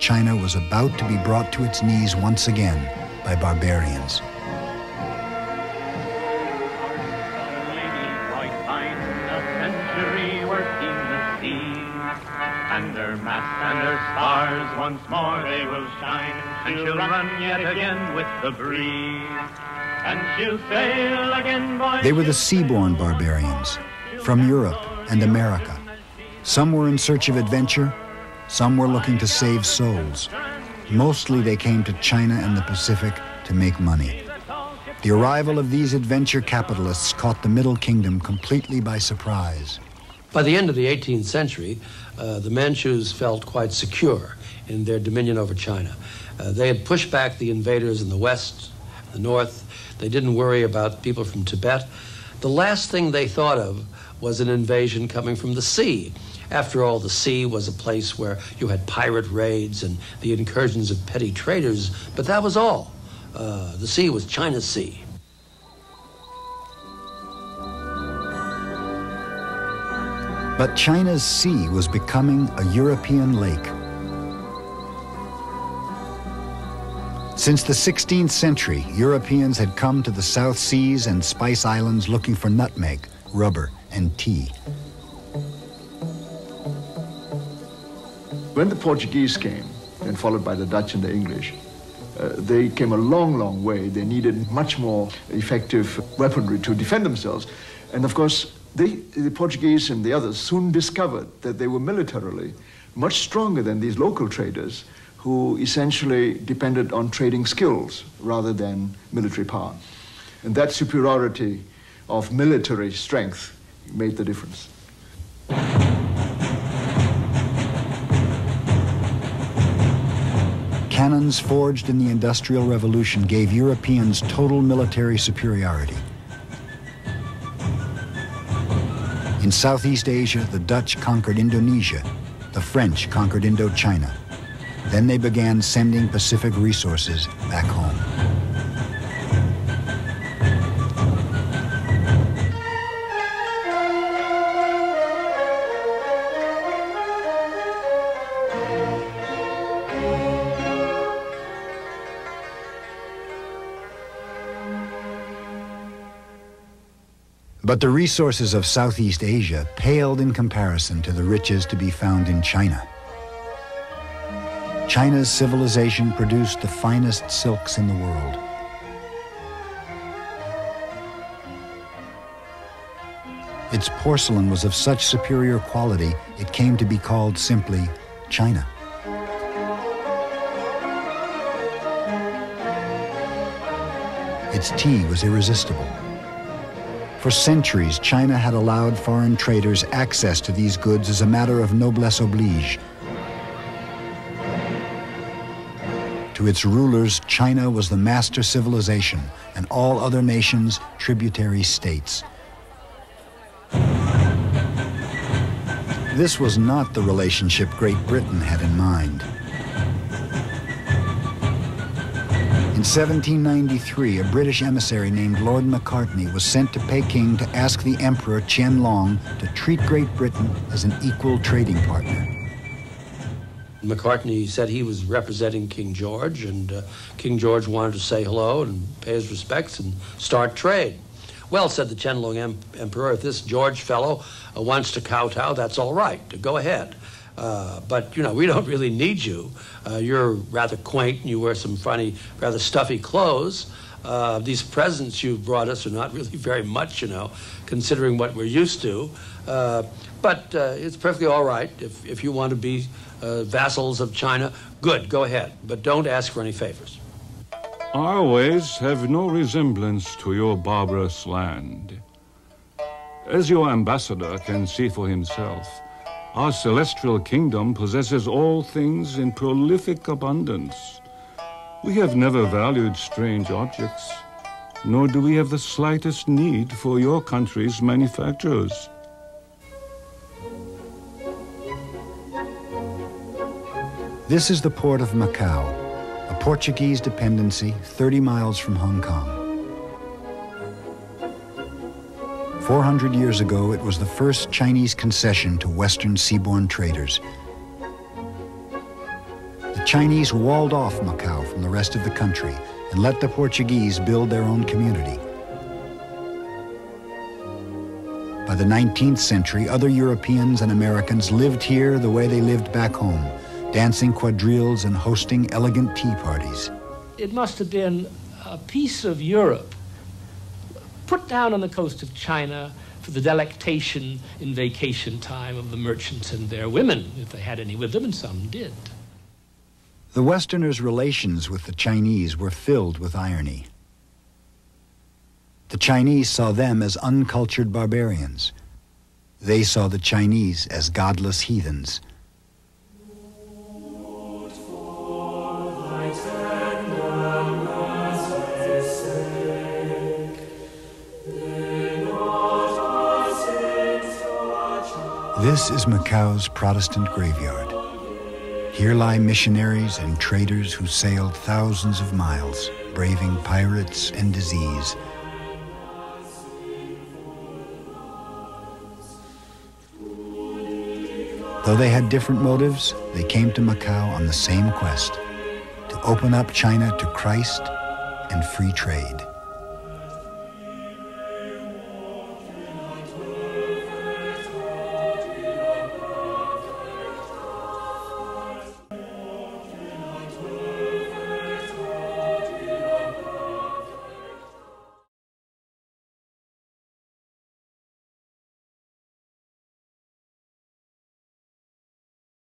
China was about to be brought to its knees once again by barbarians. And their masts and their spars once more they will shine, and she'll run yet again with the breeze, and she'll sail again, boys. They were the seaborne barbarians from Europe and America. Some were in search of adventure, some were looking to save souls. Mostly they came to China and the Pacific to make money. The arrival of these adventure capitalists caught the Middle Kingdom completely by surprise. By the end of the 18th century, the Manchus felt quite secure in their dominion over China. They had pushed back the invaders in the west, the north. They didn't worry about people from Tibet. The last thing they thought of was an invasion coming from the sea. After all, the sea was a place where you had pirate raids and the incursions of petty traders, but that was all. The sea was China's sea. But China's sea was becoming a European lake. Since the 16th century, Europeans had come to the South Seas and Spice Islands looking for nutmeg, rubber, and tea. When the Portuguese came, and followed by the Dutch and the English, they came a long, long way. They needed much more effective weaponry to defend themselves. And of course, the Portuguese and the others soon discovered that they were militarily much stronger than these local traders who essentially depended on trading skills rather than military power. And that superiority of military strength made the difference. Cannons forged in the Industrial Revolution gave Europeans total military superiority. In Southeast Asia, the Dutch conquered Indonesia, the French conquered Indochina. Then they began sending Pacific resources back home. But the resources of Southeast Asia paled in comparison to the riches to be found in China. China's civilization produced the finest silks in the world. Its porcelain was of such superior quality, it came to be called simply China. Its tea was irresistible. For centuries, China had allowed foreign traders access to these goods as a matter of noblesse oblige. To its rulers, China was the master civilization, and all other nations tributary states. This was not the relationship Great Britain had in mind. In 1793, a British emissary named Lord Macartney was sent to Peking to ask the Emperor Qianlong to treat Great Britain as an equal trading partner. Macartney said he was representing King George, and King George wanted to say hello and pay his respects and start trade. Well, said the Qianlong Emperor, if this George fellow wants to kowtow, that's all right, go ahead. But, you know, we don't really need you. You're rather quaint and you wear some funny, rather stuffy clothes. These presents you've brought us are not really very much, you know, considering what we're used to. But it's perfectly all right if you want to be vassals of China. Good, go ahead, but don't ask for any favors. Our ways have no resemblance to your barbarous land. As your ambassador can see for himself, our celestial kingdom possesses all things in prolific abundance. We have never valued strange objects, nor do we have the slightest need for your country's manufacturers. This is the port of Macao, a Portuguese dependency 30 miles from Hong Kong. 400 years ago, it was the first Chinese concession to Western seaborne traders. The Chinese walled off Macao from the rest of the country and let the Portuguese build their own community. By the 19th century, other Europeans and Americans lived here the way they lived back home, dancing quadrilles and hosting elegant tea parties. It must have been a piece of Europe put down on the coast of China for the delectation in vacation time of the merchants and their women, if they had any with them, and some did. The Westerners' relations with the Chinese were filled with irony. The Chinese saw them as uncultured barbarians. They saw the Chinese as godless heathens. This is Macao's Protestant graveyard. Here lie missionaries and traders who sailed thousands of miles, braving pirates and disease. Though they had different motives, they came to Macao on the same quest, to open up China to Christ and free trade.